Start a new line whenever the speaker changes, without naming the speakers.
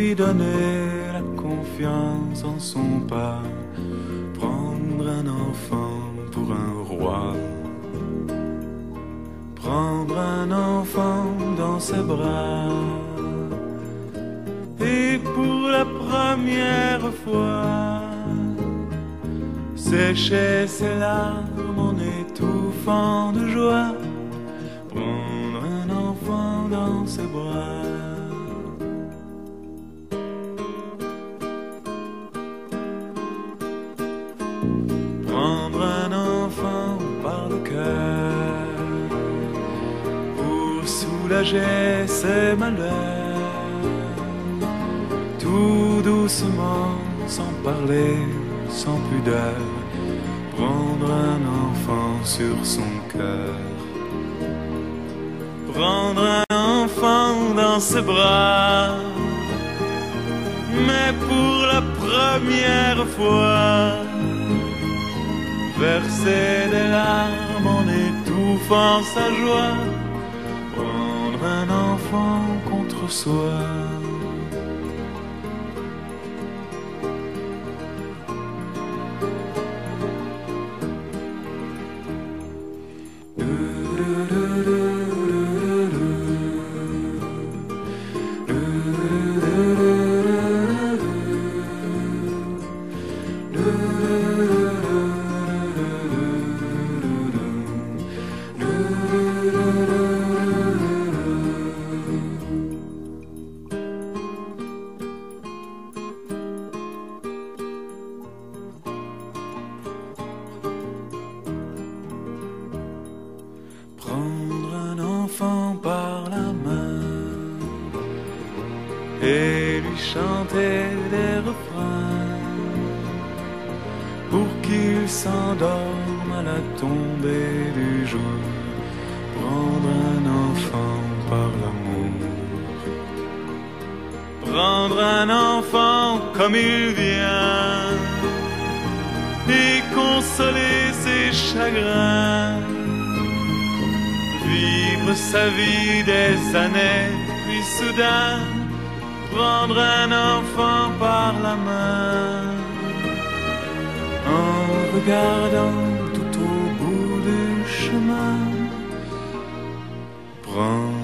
lui donner la confiance en son pas, prendre un enfant pour un roi, prendre un enfant dans ses bras, et pour la première fois sécher ses larmes en étouffant de joie, prendre un enfant dans ses bras. Prendre un enfant par le cœur pour soulager ses malheurs, tout doucement, sans parler, sans pudeur, prendre un enfant sur son cœur, prendre un enfant dans ses bras, mais pour la première fois verser des larmes en étouffant sa joie, prendre un enfant contre soi. Prendre un enfant par la main et lui chanter des refrains pour qu'il s'endorme à la tombée du jour. Prendre un enfant par l'amour, prendre un enfant comme il vient et consoler ses chagrins, vivre sa vie des années, puis soudain prendre un enfant par la main, en regardant tout au bout du chemin, prendre